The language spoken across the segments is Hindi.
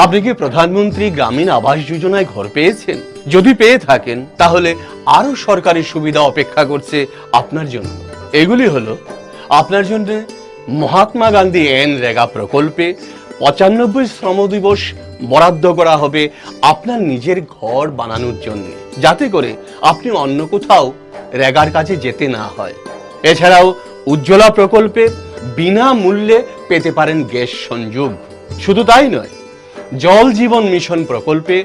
আপনি কি প্রধানমন্ত্রী গ্রামীণ আবাস যোজনায় ঘর পেয়েছেন? যদি পেয়ে থাকেন তাহলে আরো সরকারি সুবিধা অপেক্ষা করছে আপনার জন্য। এগুলি হলো আপনার জন্য মহাত্মা গান্ধী রেগা প্রকল্পে ৯৫ শ্রম দিবস বরাদ্দ করা হবে আপনার নিজের ঘর বানানোর জন্য, যাতে করে আপনি অন্য কোথাও রেগার কাছে যেতে না হয়। এছাড়াও উজ্জ্বলা প্রকল্পে বিনামূল্যে পেতে পারেন গ্যাস সংযোগ। শুধু তাই নয়, জল জীবন মিশন প্রকল্পে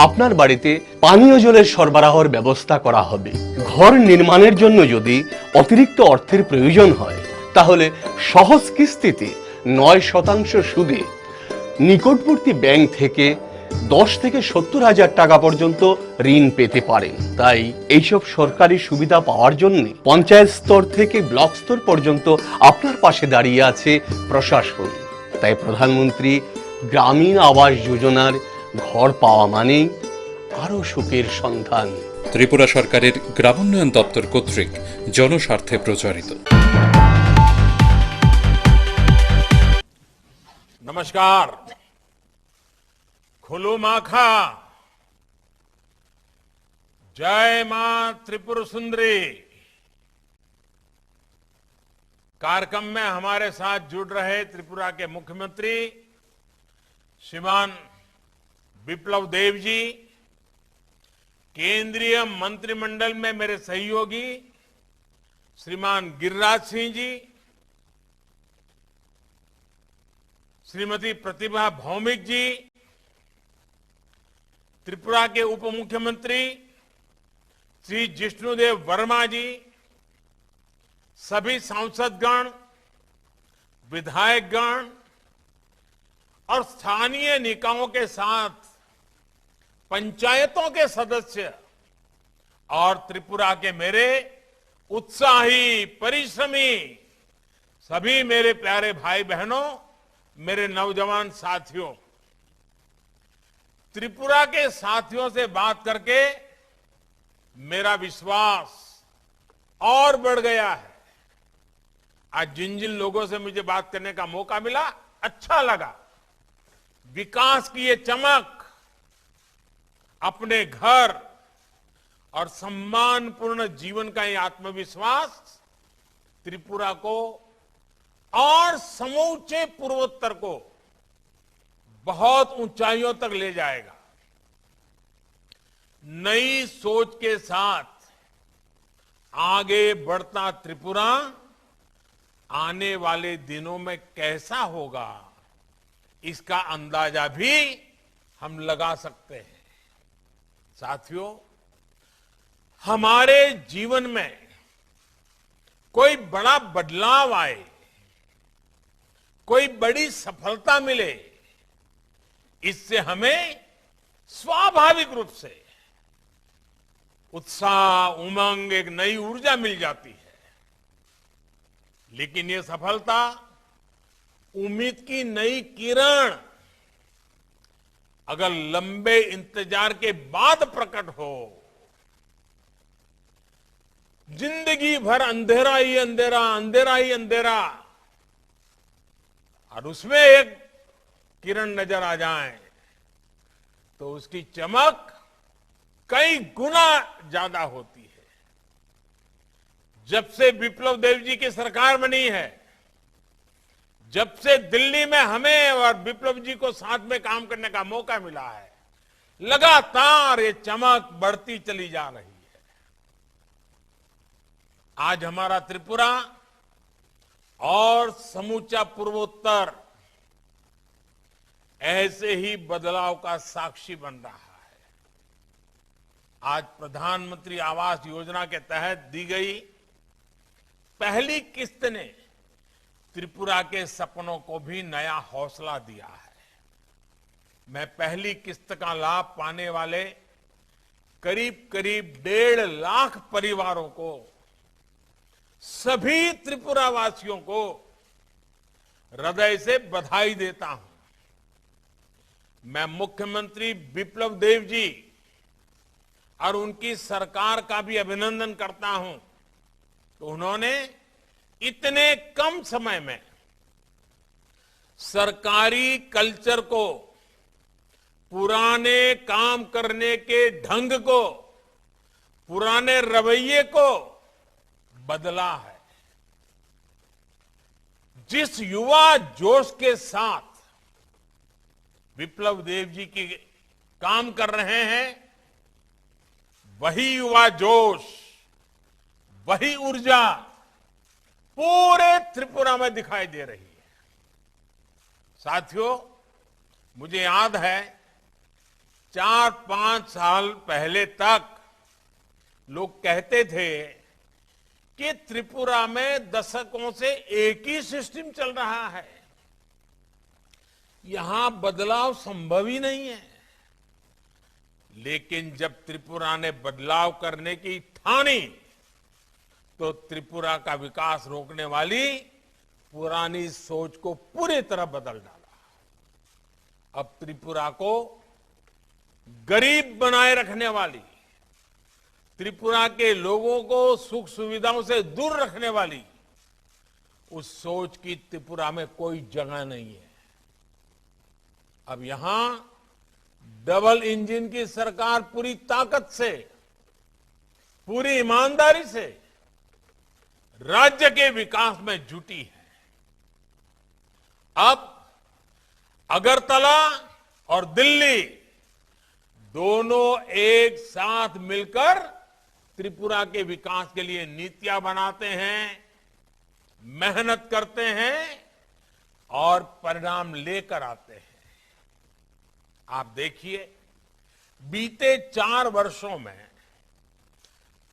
আপনার বাড়িতে পানীয় জলের সরবরাহের ব্যবস্থা করা হবে। ঘর নির্মাণের জন্য যদি অতিরিক্ত অর্থের প্রয়োজন হয় তাহলে সহজ কিস্তিতে ৯% সুদে নিকটবর্তী ব্যাংক থেকে ১০ থেকে ৭০ হাজার টাকা পর্যন্ত ঋণ পেতে পারেন। তাই এইসব সরকারি সুবিধা পাওয়ার জন্য পঞ্চায়েত স্তর থেকে ব্লক স্তর পর্যন্ত আপনার পাশে দাঁড়িয়ে আছে প্রশাসন। তাই প্রধানমন্ত্রী গ্রামীণ আবাস যোজনার ঘর পাওয়া মানেই আরো সুখের সন্ধান। ত্রিপুরা সরকারের গ্রামোন্নয়ন দপ্তর কর্তৃক জনস্বার্থে প্রচারিত। नमस्कार। खुलू माखा, जय मां त्रिपुर सुंदरी कार्यक्रम में हमारे साथ जुड़ रहे त्रिपुरा के मुख्यमंत्री श्रीमान बिप्लब देव जी, केंद्रीय मंत्रिमंडल में मेरे सहयोगी श्रीमान गिरिराज सिंह जी, श्रीमती प्रतिभा भौमिक जी, त्रिपुरा के उप मुख्यमंत्री श्री जिष्णुदेव वर्मा जी, सभी सांसदगण, विधायकगण और स्थानीय निकायों के साथ पंचायतों के सदस्य और त्रिपुरा के मेरे उत्साही परिश्रमी सभी मेरे प्यारे भाई बहनों, मेरे नौजवान साथियों, त्रिपुरा के साथियों से बात करके मेरा विश्वास और बढ़ गया है। आज जिन जिन लोगों से मुझे बात करने का मौका मिला, अच्छा लगा। विकास की ये चमक, अपने घर और सम्मानपूर्ण जीवन का ये आत्मविश्वास त्रिपुरा को और समूचे पूर्वोत्तर को बहुत ऊंचाइयों तक ले जाएगा। नई सोच के साथ आगे बढ़ता त्रिपुरा आने वाले दिनों में कैसा होगा, इसका अंदाजा भी हम लगा सकते हैं। साथियों, हमारे जीवन में कोई बड़ा बदलाव आए, कोई बड़ी सफलता मिले, इससे हमें स्वाभाविक रूप से उत्साह, उमंग, एक नई ऊर्जा मिल जाती है। लेकिन ये सफलता उम्मीद की नई किरण अगर लंबे इंतजार के बाद प्रकट हो, जिंदगी भर अंधेरा ही अंधेरा, अंधेरा ही अंधेरा, और उसमें एक किरण नजर आ जाए तो उसकी चमक कई गुना ज्यादा होती है। जब से बिप्लब देव जी की सरकार बनी है, जब से दिल्ली में हमें और बिप्लब जी को साथ में काम करने का मौका मिला है, लगातार ये चमक बढ़ती चली जा रही है। आज हमारा त्रिपुरा और समूचा पूर्वोत्तर ऐसे ही बदलाव का साक्षी बन रहा है। आज प्रधानमंत्री आवास योजना के तहत दी गई पहली किस्त ने त्रिपुरा के सपनों को भी नया हौसला दिया है। मैं पहली किस्त का लाभ पाने वाले करीब करीब 1.5 लाख परिवारों को, सभी त्रिपुरा वासियों को हृदय से बधाई देता हूं। मैं मुख्यमंत्री बिप्लब देव जी और उनकी सरकार का भी अभिनंदन करता हूं तो उन्होंने इतने कम समय में सरकारी कल्चर को पुराने काम करने के ढंग को, पुराने रवैये को बदला है। जिस युवा जोश के साथ विप्लव देव जी की काम कर रहे हैं, वही युवा जोश, वही ऊर्जा पूरे त्रिपुरा में दिखाई दे रही है। साथियों, मुझे याद है 4-5 साल पहले तक लोग कहते थे कि त्रिपुरा में दशकों से एक ही सिस्टम चल रहा है, यहां बदलाव संभव ही नहीं है। लेकिन जब त्रिपुरा ने बदलाव करने की ठानी, तो त्रिपुरा का विकास रोकने वाली पुरानी सोच को पूरी तरह बदल डाला। अब त्रिपुरा को गरीब बनाए रखने वाली, त्रिपुरा के लोगों को सुख सुविधाओं से दूर रखने वाली उस सोच की त्रिपुरा में कोई जगह नहीं है। अब यहां डबल इंजन की सरकार पूरी ताकत से, पूरी ईमानदारी से राज्य के विकास में जुटी है। अब अगरतला और दिल्ली दोनों एक साथ मिलकर त्रिपुरा के विकास के लिए नीतियां बनाते हैं, मेहनत करते हैं और परिणाम लेकर आते हैं। आप देखिए, बीते 4 वर्षों में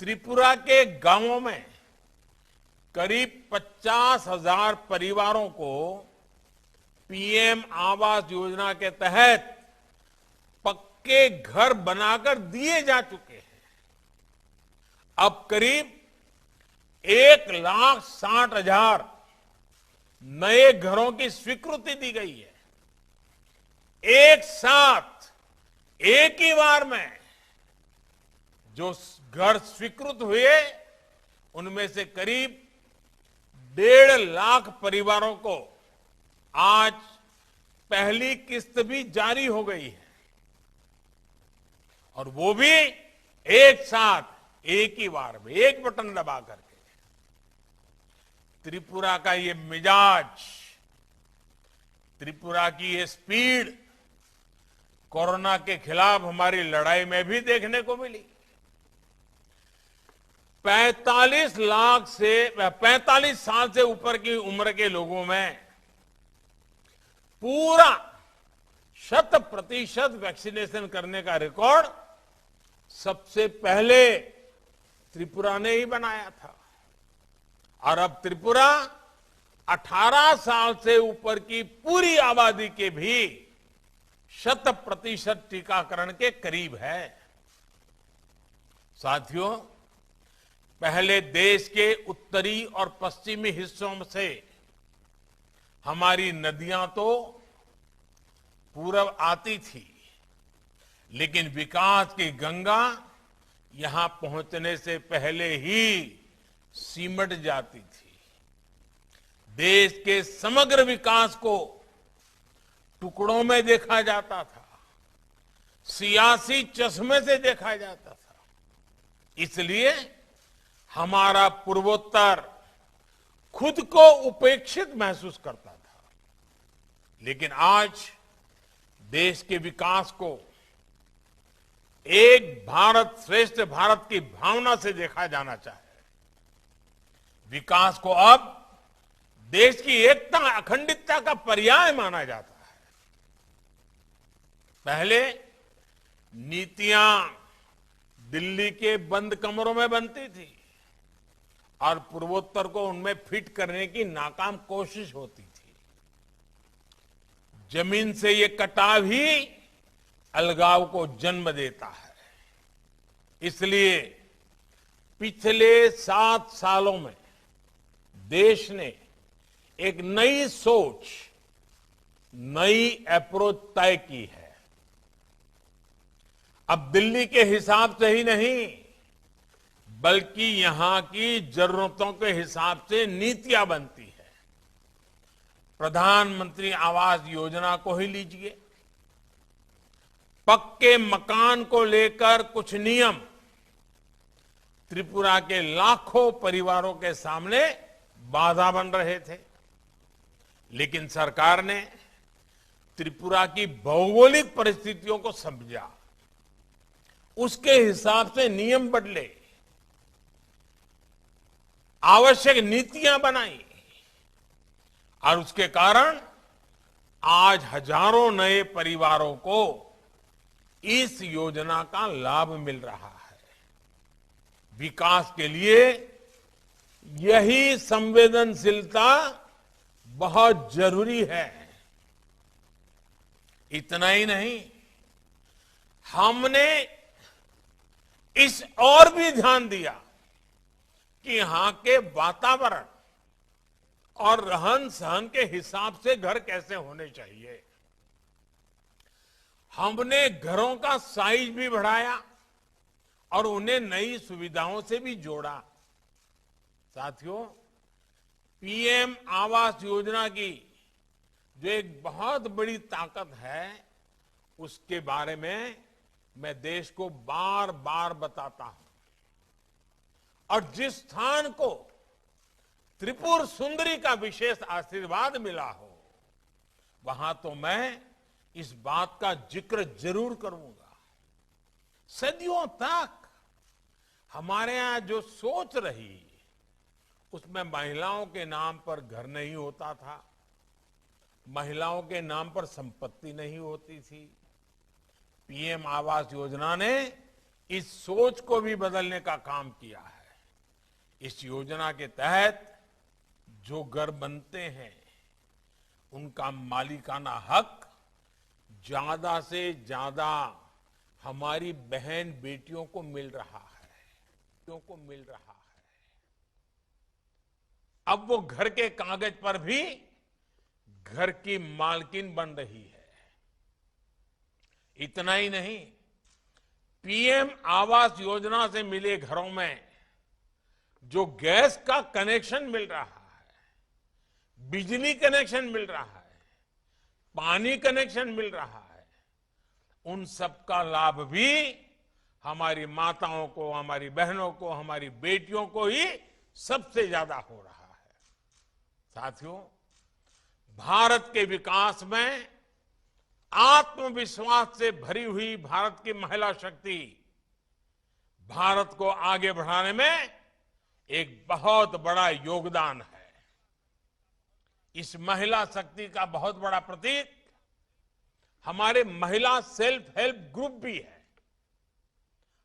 त्रिपुरा के गांवों में करीब 50,000 परिवारों को पीएम आवास योजना के तहत पक्के घर बनाकर दिए जा चुके हैं। अब करीब 1,60,000 नए घरों की स्वीकृति दी गई है। एक साथ, एक ही बार में जो घर स्वीकृत हुए, उनमें से करीब 1.5 लाख परिवारों को आज पहली किस्त भी जारी हो गई है, और वो भी एक साथ, एक ही बार में, एक बटन दबा करके। त्रिपुरा का ये मिजाज, त्रिपुरा की ये स्पीड कोरोना के खिलाफ हमारी लड़ाई में भी देखने को मिली। 45 साल से ऊपर की उम्र के लोगों में पूरा 100% वैक्सीनेशन करने का रिकॉर्ड सबसे पहले त्रिपुरा ने ही बनाया था। और अब त्रिपुरा 18 साल से ऊपर की पूरी आबादी के भी 100% टीकाकरण के करीब है। साथियों, पहले देश के उत्तरी और पश्चिमी हिस्सों से हमारी नदियां तो पूरब आती थी, लेकिन विकास की गंगा यहां पहुंचने से पहले ही सिमट जाती थी। देश के समग्र विकास को टुकड़ों में देखा जाता था, सियासी चश्मे से देखा जाता था। इसलिए हमारा पूर्वोत्तर खुद को उपेक्षित महसूस करता था। लेकिन आज देश के विकास को एक भारत श्रेष्ठ भारत की भावना से देखा जाना चाहिए। विकास को अब देश की एकता, अखंडितता का पर्याय माना जाता है। पहले नीतियां दिल्ली के बंद कमरों में बनती थी और पूर्वोत्तर को उनमें फिट करने की नाकाम कोशिश होती थी। जमीन से ये कटाव ही अलगाव को जन्म देता है। इसलिए पिछले 7 सालों में देश ने एक नई सोच, नई अप्रोच तय की है। अब दिल्ली के हिसाब से ही नहीं, बल्कि यहां की जरूरतों के हिसाब से नीतियां बनती है। प्रधानमंत्री आवास योजना को ही लीजिए। पक्के मकान को लेकर कुछ नियम त्रिपुरा के लाखों परिवारों के सामने बाधा बन रहे थे, लेकिन सरकार ने त्रिपुरा की भौगोलिक परिस्थितियों को समझा, उसके हिसाब से नियम बदले, आवश्यक नीतियां बनाई और उसके कारण आज हजारों नए परिवारों को इस योजना का लाभ मिल रहा है। विकास के लिए यही संवेदनशीलता बहुत जरूरी है। इतना ही नहीं, हमने इस और भी ध्यान दिया कि यहां के वातावरण और रहन सहन के हिसाब से घर कैसे होने चाहिए। हमने घरों का साइज भी बढ़ाया और उन्हें नई सुविधाओं से भी जोड़ा। साथियों, पीएम आवास योजना की जो एक बहुत बड़ी ताकत है, उसके बारे में मैं देश को बार बार बताता हूं। और जिस स्थान को त्रिपुर सुंदरी का विशेष आशीर्वाद मिला हो, वहां तो मैं इस बात का जिक्र जरूर करूंगा। सदियों तक हमारे यहां जो सोच रही, उसमें महिलाओं के नाम पर घर नहीं होता था, महिलाओं के नाम पर संपत्ति नहीं होती थी। पीएम आवास योजना ने इस सोच को भी बदलने का काम किया है। इस योजना के तहत जो घर बनते हैं, उनका मालिकाना हक ज्यादा से ज्यादा हमारी बहन बेटियों को मिल रहा है, बेटियों को मिल रहा है। अब वो घर के कागज पर भी घर की मालकिन बन रही है। इतना ही नहीं, पीएम आवास योजना से मिले घरों में जो गैस का कनेक्शन मिल रहा है, बिजली कनेक्शन मिल रहा है, पानी कनेक्शन मिल रहा है, उन सब का लाभ भी हमारी माताओं को, हमारी बहनों को, हमारी बेटियों को ही सबसे ज्यादा हो रहा है। साथियों, भारत के विकास में आत्मविश्वास से भरी हुई भारत की महिला शक्ति भारत को आगे बढ़ाने में एक बहुत बड़ा योगदान है। इस महिला शक्ति का बहुत बड़ा प्रतीक हमारे महिला सेल्फ हेल्प ग्रुप भी है।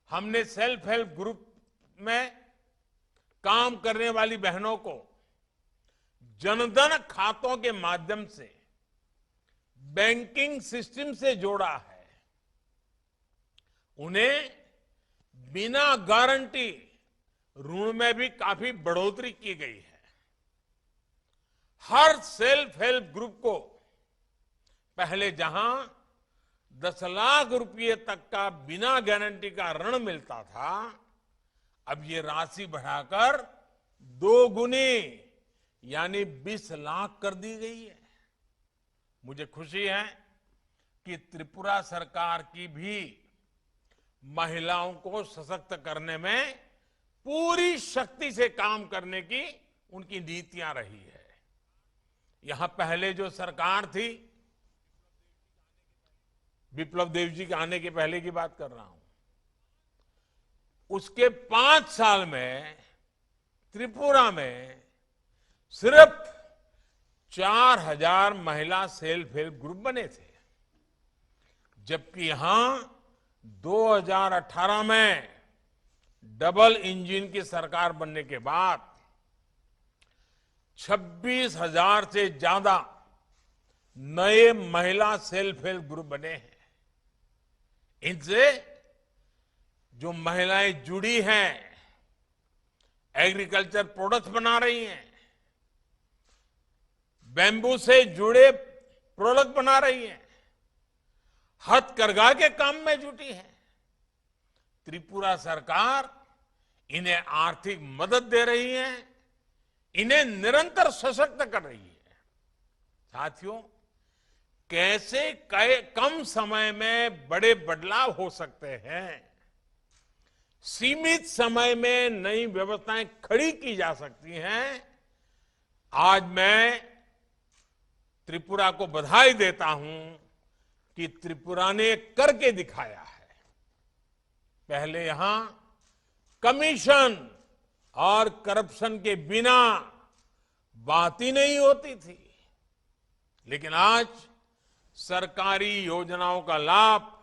हमने सेल्फ हेल्प ग्रुप में काम करने वाली बहनों को जनधन खातों के माध्यम से बैंकिंग सिस्टम से जोड़ा है। उन्हें बिना गारंटी ऋण में भी काफी बढ़ोतरी की गई है। हर सेल्फ हेल्प ग्रुप को पहले जहां 10 लाख रुपए तक का बिना गारंटी का ऋण मिलता था, अब ये राशि बढ़ाकर 2 गुनी यानी 20 लाख कर दी गई है। मुझे खुशी है कि त्रिपुरा सरकार की भी महिलाओं को सशक्त करने में पूरी शक्ति से काम करने की उनकी नीतियां रही है। यहां पहले जो सरकार थी, विप्लव देव जी के आने के पहले की बात कर रहा हूं, उसके 5 साल में त्रिपुरा में सिर्फ 4000 महिला सेल्फ हेल्प ग्रुप बने थे, जबकि यहां 2018 में डबल इंजन की सरकार बनने के बाद 26,000 से ज्यादा नए महिला सेल्फ हेल्प ग्रुप बने हैं। इनसे जो महिलाएं जुड़ी हैं, एग्रीकल्चर प्रोडक्ट्स बना रही हैं, बैम्बू से जुड़े प्रोडक्ट बना रही हैं, हथकरघा के काम में जुटी है। त्रिपुरा सरकार इन्हें आर्थिक मदद दे रही है, इन्हें निरंतर सशक्त कर रही है। साथियों, कैसे कम समय में बड़े बदलाव हो सकते हैं, सीमित समय में नई व्यवस्थाएं खड़ी की जा सकती हैं। आज मैं त्रिपुरा को बधाई देता हूं कि त्रिपुरा ने करके दिखाया है। पहले यहां कमीशन और करप्शन के बिना बात ही नहीं होती थी, लेकिन आज सरकारी योजनाओं का लाभ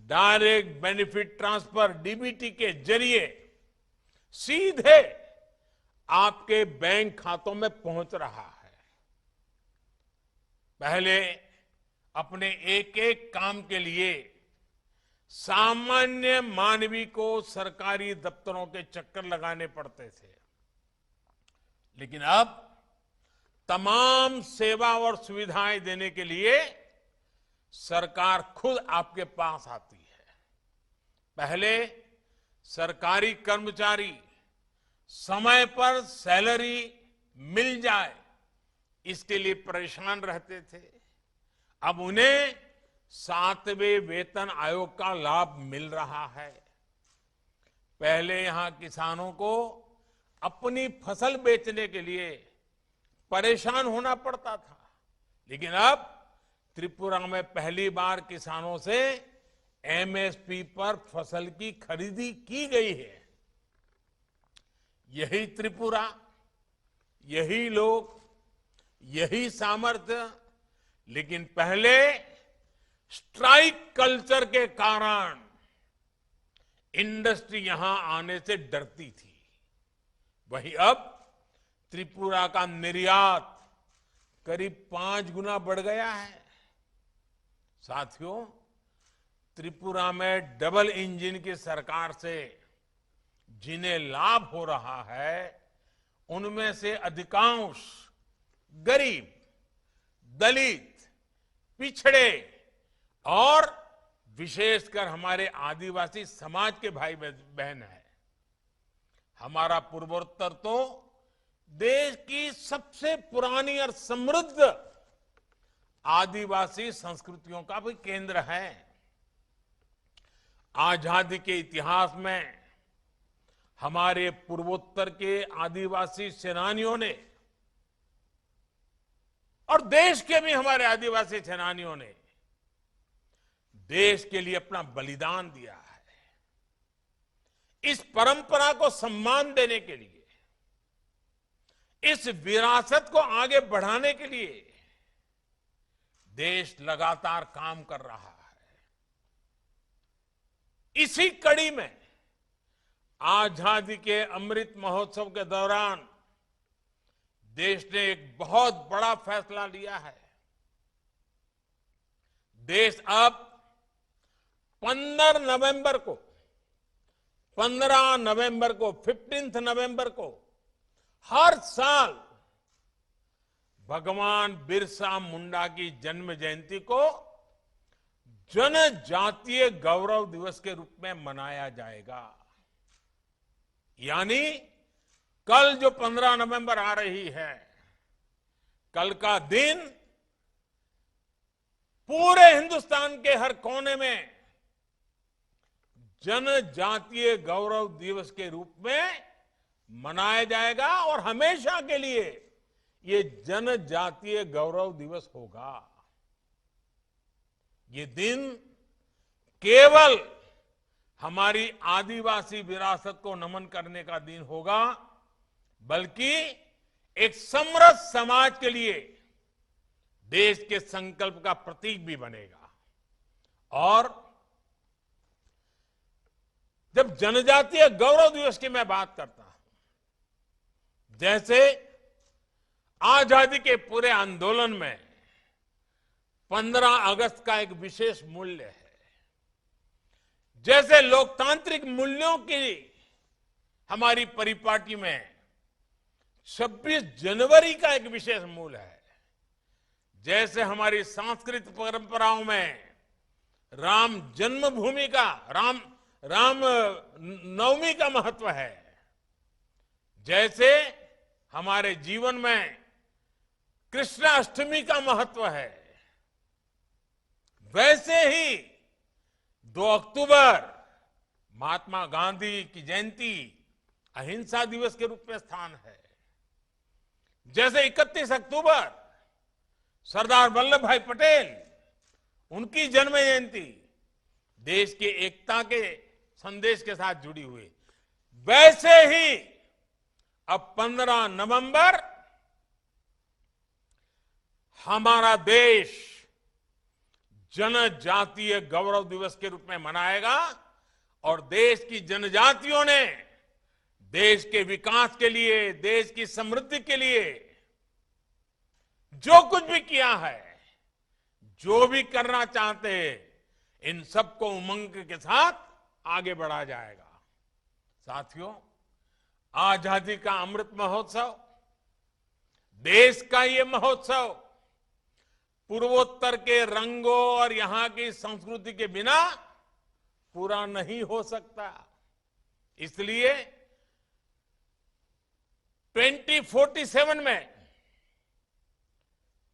डायरेक्ट बेनिफिट ट्रांसफर डीबीटी के जरिए सीधे आपके बैंक खातों में पहुंच रहा है। पहले अपने एक एक काम के लिए सामान्य मानवी को सरकारी दफ्तरों के चक्कर लगाने पड़ते थे, लेकिन अब तमाम सेवा और सुविधाएं देने के लिए सरकार खुद आपके पास आती है। पहले सरकारी कर्मचारी समय पर सैलरी मिल जाए इसके लिए परेशान रहते थे, अब उन्हें 7वें वेतन आयोग का लाभ मिल रहा है। पहले यहां किसानों को अपनी फसल बेचने के लिए परेशान होना पड़ता था, लेकिन अब त्रिपुरा में पहली बार किसानों से एमएसपी पर फसल की खरीदी की गई है। यही त्रिपुरा, यही लोग, यही सामर्थ्य, लेकिन पहले स्ट्राइक कल्चर के कारण इंडस्ट्री यहां आने से डरती थी। वहीं अब त्रिपुरा का निर्यात करीब 5 गुना बढ़ गया है। साथियों, त्रिपुरा में डबल इंजन की सरकार से जिन्हें लाभ हो रहा है, उनमें से अधिकांश गरीब, दलित, पिछड़े और विशेषकर हमारे आदिवासी समाज के भाई बहन हैं। हमारा पूर्वोत्तर तो देश की सबसे पुरानी और समृद्ध आदिवासी संस्कृतियों का भी केंद्र है। आजादी के इतिहास में हमारे पूर्वोत्तर के आदिवासी सेनानियों ने और देश के भी हमारे आदिवासी सेनानियों ने देश के लिए अपना बलिदान दिया है। इस परंपरा को सम्मान देने के लिए, इस विरासत को आगे बढ़ाने के लिए देश लगातार काम कर रहा है। इसी कड़ी में आजादी के अमृत महोत्सव के दौरान देश ने एक बहुत बड़ा फैसला लिया है। देश अब 15 नवंबर को 15 नवंबर को हर साल भगवान बिरसा मुंडा की जन्म जयंती को जनजातीय गौरव दिवस के रूप में मनाया जाएगा। यानी कल जो 15 नवंबर आ रही है, कल का दिन पूरे हिंदुस्तान के हर कोने में जनजातीय गौरव दिवस के रूप में मनाया जाएगा और हमेशा के लिए ये जनजातीय गौरव दिवस होगा। ये दिन केवल हमारी आदिवासी विरासत को नमन करने का दिन होगा, बल्कि एक समृद्ध समाज के लिए देश के संकल्प का प्रतीक भी बनेगा। और जब जनजातीय गौरव दिवस की मैं बात करता हूं, जैसे आजादी के पूरे आंदोलन में 15 अगस्त का एक विशेष मूल्य है, जैसे लोकतांत्रिक मूल्यों की हमारी परिपाटी में 26 जनवरी का एक विशेष मूल्य है, जैसे हमारी सांस्कृतिक परंपराओं में राम जन्मभूमि का राम नवमी का महत्व है, जैसे हमारे जीवन में कृष्णाष्टमी का महत्व है, वैसे ही 2 अक्टूबर महात्मा गांधी की जयंती अहिंसा दिवस के रूप में स्थान है। जैसे 31 अक्टूबर सरदार वल्लभ भाई पटेल, उनकी जन्म जयंती देश की एकता के संदेश के साथ जुड़ी हुई, वैसे ही अब 15 नवंबर हमारा देश जनजातीय गौरव दिवस के रूप में मनाएगा और देश की जनजातियों ने देश के विकास के लिए, देश की समृद्धि के लिए जो कुछ भी किया है, जो भी करना चाहते हैं, इन सबको उमंग के साथ आगे बढ़ा जाएगा। साथियों, आजादी का अमृत महोत्सव, देश का ये महोत्सव पूर्वोत्तर के रंगों और यहां की संस्कृति के बिना पूरा नहीं हो सकता। इसलिए 2047 में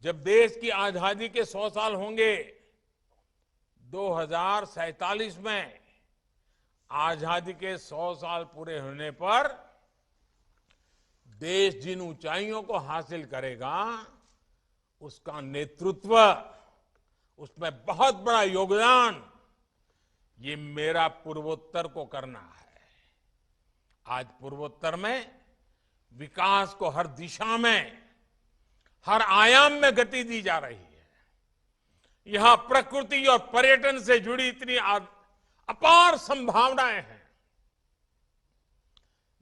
जब देश की आजादी के 100 साल होंगे, 2047 में आजादी के 100 साल पूरे होने पर देश जिन ऊंचाइयों को हासिल करेगा, उसका नेतृत्व, उसमें बहुत बड़ा योगदान ये मेरा पूर्वोत्तर को करना है। आज पूर्वोत्तर में विकास को हर दिशा में, हर आयाम में गति दी जा रही है। यहां प्रकृति और पर्यटन से जुड़ी इतनी अपार संभावनाएं हैं।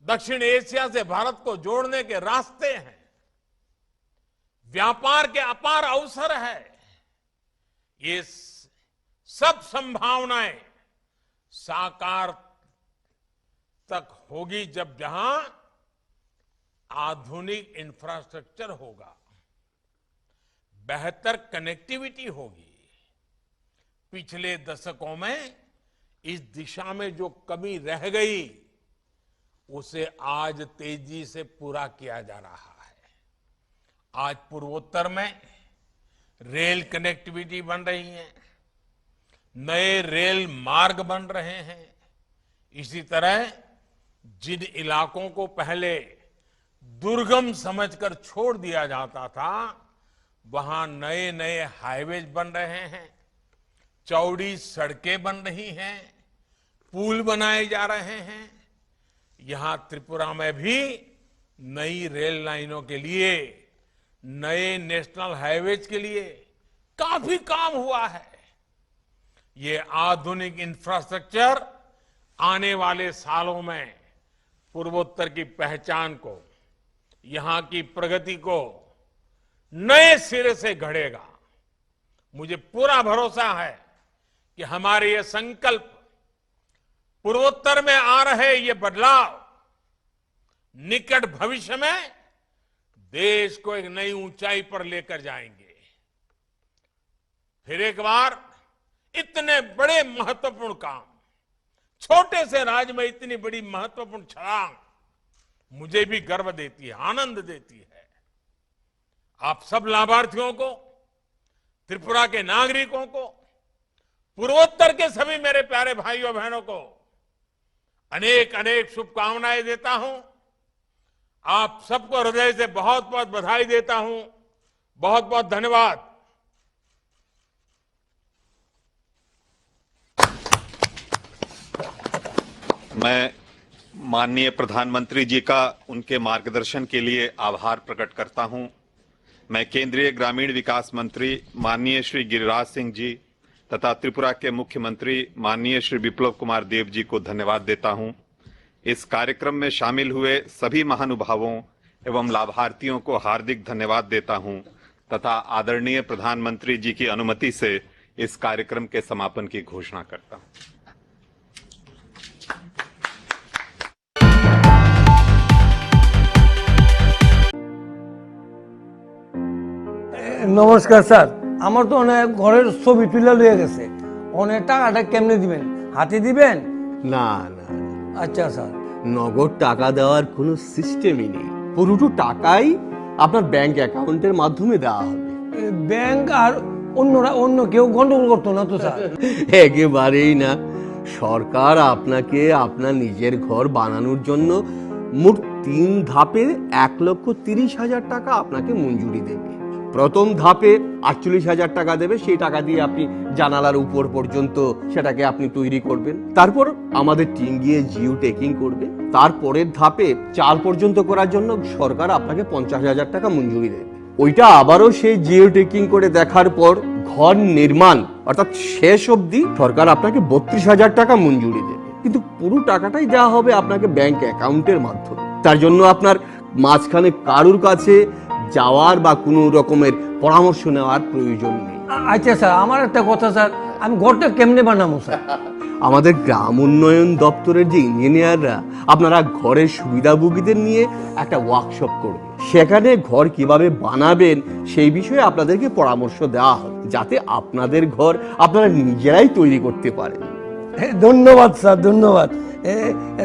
दक्षिण एशिया से भारत को जोड़ने के रास्ते हैं। व्यापार के अपार अवसर है। ये सब संभावनाएं साकार तक होगी जब जहां आधुनिक इंफ्रास्ट्रक्चर होगा, बेहतर कनेक्टिविटी होगी। पिछले दशकों में इस दिशा में जो कमी रह गई, उसे आज तेजी से पूरा किया जा रहा है। आज पूर्वोत्तर में रेल कनेक्टिविटी बन रही है, नए रेल मार्ग बन रहे हैं। इसी तरह जिन इलाकों को पहले दुर्गम समझकर छोड़ दिया जाता था, वहां नए नए हाईवेज बन रहे हैं, चौड़ी सड़कें बन रही हैं, पुल बनाए जा रहे हैं। यहां त्रिपुरा में भी नई रेल लाइनों के लिए, नए नेशनल हाईवेज के लिए काफी काम हुआ है। ये आधुनिक इंफ्रास्ट्रक्चर आने वाले सालों में पूर्वोत्तर की पहचान को, यहां की प्रगति को नए सिरे से गढ़ेगा। मुझे पूरा भरोसा है कि हमारे ये संकल्प, पूर्वोत्तर में आ रहे ये बदलाव निकट भविष्य में देश को एक नई ऊंचाई पर लेकर जाएंगे। फिर एक बार इतने बड़े महत्वपूर्ण काम, छोटे से राज्य में इतनी बड़ी महत्वपूर्ण छलांग मुझे भी गर्व देती है, आनंद देती है। आप सब लाभार्थियों को, त्रिपुरा के नागरिकों को, पूर्वोत्तर के सभी मेरे प्यारे भाइयों बहनों को अनेक अनेक शुभकामनाएं देता हूं। आप सबको हृदय से बहुत बहुत बधाई देता हूं। बहुत बहुत धन्यवाद। मैं माननीय प्रधानमंत्री जी का उनके मार्गदर्शन के लिए आभार प्रकट करता हूं। मैं केंद्रीय ग्रामीण विकास मंत्री माननीय श्री गिरिराज सिंह जी तथा त्रिपुरा के मुख्यमंत्री माननीय श्री विप्लव कुमार देव जी को धन्यवाद देता हूं। इस कार्यक्रम में शामिल हुए सभी महानुभावों एवं लाभार्थियों को हार्दिक धन्यवाद देता हूं तथा आदरणीय प्रधानमंत्री जी की अनुमति से इस कार्यक्रम के समापन की घोषणा करता हूं। নমস্কার স্যার, আমার তো অনেক ঘরের ছবি তুলে লয়ে গেছে, অনেক টাকাটা কেমনে দিবেন? হাতে দিবেন? না না, আচ্ছা স্যার। নগদ টাকা দেওয়ার কোনো সিস্টেমই নেই। পুরোটো টাকাই আপনার ব্যাংক অ্যাকাউন্টের মাধ্যমে দেওয়া হবে। ব্যাংক আর অন্য কেউ গন্ডগোল করতো না তো স্যার। একেবারেই না। সরকার আপনাকে আপনার নিজের ঘর বানানোর জন্য মোট 3 ধাপে 1,30,000 টাকা আপনাকে মঞ্জুরি দেবে। প্রথম ধাপে 48,000 টাকা দেবে, সেই টাকা দিয়ে আপনি জানালার উপর পর্যন্ত সেটাকে আপনি তৈরি করবেন। তারপর আমাদের টিম গিয়ে জিও টেকিং করবে। তারপরের ধাপে 4 পর্যন্ত করার জন্য সরকার আপনাকে 50,000 টাকা মঞ্জুরি দেবে। ওইটা আবারও সেই জিও টেকিং করে দেখার পর ঘর নির্মাণ অর্থাৎ শেষ অবধি সরকার আপনাকে 32,000 টাকা মঞ্জুরি দেবে। কিন্তু পুরো টাকাটাই দেওয়া হবে আপনাকে ব্যাংক অ্যাকাউন্টের মাধ্যমে। তার জন্য আপনার মাঝখানে কারুর কাছে যাওয়ার বা কোনো রকমের পরামর্শ নেওয়ার প্রয়োজন নেই। আচ্ছা স্যার, আমার একটা কথা স্যার, আমি ঘরটা কেমনে বানাবো স্যার? আমাদের গ্রাম উন্নয়ন দপ্তরের যে ইঞ্জিনিয়াররা আপনারা ঘরের সুবিধাভোগীদের নিয়ে একটা ওয়ার্কশপ করবে। সেখানে ঘর কিভাবে বানাবেন সেই বিষয়ে আপনাদেরকে পরামর্শ দেওয়া হবে, যাতে আপনাদের ঘর আপনারা নিজেরাই তৈরি করতে পারেন। ধন্যবাদ স্যার, ধন্যবাদ।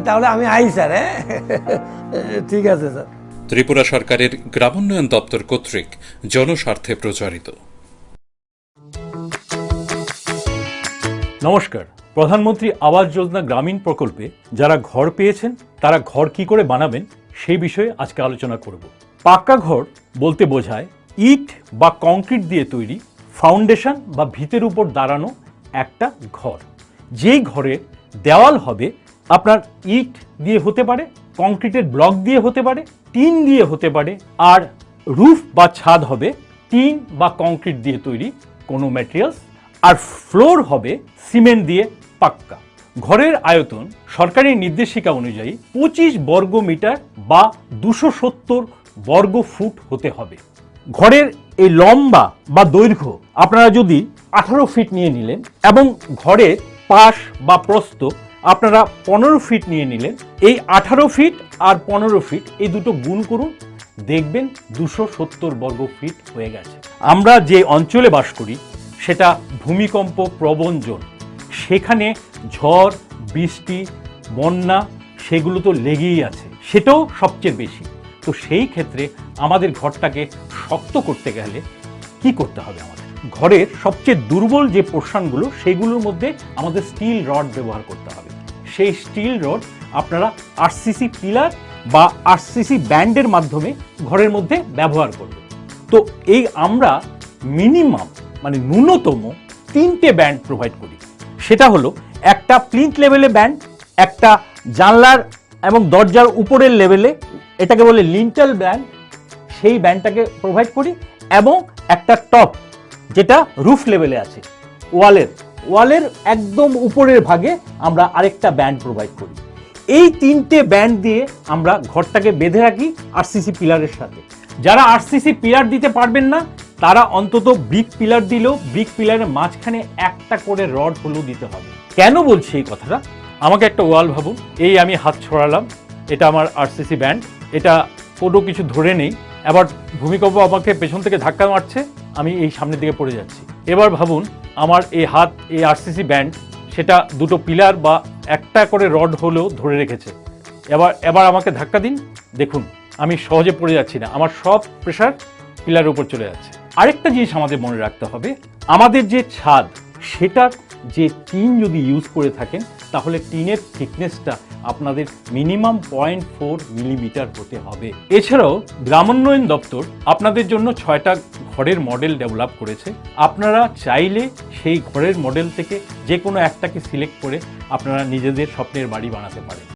তাহলে আমি আই স্যার। হ্যাঁ, ঠিক আছে স্যার। ত্রিপুরা সরকারের গ্রামোন্নয়ন দপ্তর কর্তৃক জনস্বার্থে প্রচারিত। নমস্কার। প্রধানমন্ত্রী আবাস যোজনা গ্রামীণ প্রকল্পে যারা ঘর পেয়েছেন তারা ঘর কি করে বানাবেন সেই বিষয়ে আজকে আলোচনা করব। পাক্কা ঘর বলতে বোঝায় ইট বা কংক্রিট দিয়ে তৈরি ফাউন্ডেশন বা ভিতের উপর দাঁড়ানো একটা ঘর। যেই ঘরের দেওয়াল হবে আপনার ইট দিয়ে হতে পারে, কংক্রিটের ব্লক দিয়ে হতে পারে, টিন দিয়ে হতে পারে, আর রুফ বা ছাদ হবে টিন বা কংক্রিট দিয়ে তৈরি কোনো ম্যাটেরিয়ালস, আর ফ্লোর হবে সিমেন্ট দিয়ে পাক্কা। ঘরের আয়তন সরকারি নির্দেশিকা অনুযায়ী 25 বর্গ মিটার বা 270 বর্গ ফুট হতে হবে। ঘরের এই লম্বা বা দৈর্ঘ্য আপনারা যদি 18 ফিট নিয়ে নিলেন এবং ঘরের পাশ বা প্রস্থ আপনারা 15 ফিট নিয়ে নিলেন, এই 18 ফিট আর 15 ফিট এই দুটো গুণ করুন, দেখবেন 270 বর্গ ফিট হয়ে গেছে। আমরা যে অঞ্চলে বাস করি সেটা ভূমিকম্প প্রবণ জোন। সেখানে ঝড়, বৃষ্টি, বন্যা সেগুলো তো লেগেই আছে, সেটাও সবচেয়ে বেশি। তো সেই ক্ষেত্রে আমাদের ঘরটাকে শক্ত করতে গেলে কি করতে হবে? আমাদের ঘরের সবচেয়ে দুর্বল যে পোর্শনগুলো সেগুলোর মধ্যে আমাদের স্টিল রড ব্যবহার করতে হবে। সেই স্টিল রড আপনারা আরসিসি পিলার বা আরসিসি ব্যান্ডের মাধ্যমে ঘরের মধ্যে ব্যবহার করবেন। তো এই আমরা মিনিমাম মানে ন্যূনতম 3টে ব্যান্ড প্রোভাইড করি। সেটা হলো একটা প্লিন্থ লেভেলে ব্যান্ড, একটা জানলার এবং দরজার উপরের লেভেলে, এটাকে বলে লিন্টাল ব্যান্ড, সেই ব্যান্ডটাকে প্রোভাইড করি, এবং একটা টপ যেটা রুফ লেভেলে আছে ওয়ালের একদম উপরের ভাগে আমরা আরেকটা ব্যান্ড প্রোভাইড করি। এই 3টে ব্যান্ড দিয়ে আমরা ঘরটাকে বেঁধে রাখি আরসিসি পিলারের সাথে। যারা আরসিসি পিলার দিতে পারবেন না তারা অন্তত ব্রিক পিলার দিলেও ব্রিক পিলারের মাঝখানে একটা করে রড হলেও দিতে হবে। কেন বলছি এই কথাটা? আমাকে একটা ওয়াল ভাবুন, এই আমি হাত ছড়ালাম, এটা আমার আরসিসি ব্যান্ড, এটা কোনো কিছু ধরে নেই, এবার ভূমিকম্প আমাকে পেছন থেকে ধাক্কা মারছে, আমি এই সামনের দিকে পড়ে যাচ্ছি। এবার ভাবুন আমার এই হাত, এই আরসিসি ব্যান্ড, সেটা দুটো পিলার বা একটা করে রড হলেও ধরে রেখেছে। এবার আমাকে ধাক্কা দিন, দেখুন আমি সহজে পড়ে যাচ্ছি না, আমার সব প্রেশার পিলারের উপর চলে যাচ্ছে। আরেকটা জিনিস আমাদের মনে রাখতে হবে, আমাদের যে ছাদ সেটার যে টিন যদি ইউজ করে থাকেন তাহলে টিনের থিকনেসটা আপনাদের মিনিমাম 0.4 মিলিমিটার হতে হবে। এছাড়াও গ্রামোন্নয়ন দপ্তর আপনাদের জন্য 6টা ঘরের মডেল ডেভেলপ করেছে। আপনারা চাইলে সেই ঘরের মডেল থেকে যে কোনো একটাকে সিলেক্ট করে আপনারা নিজেদের স্বপ্নের বাড়ি বানাতে পারেন।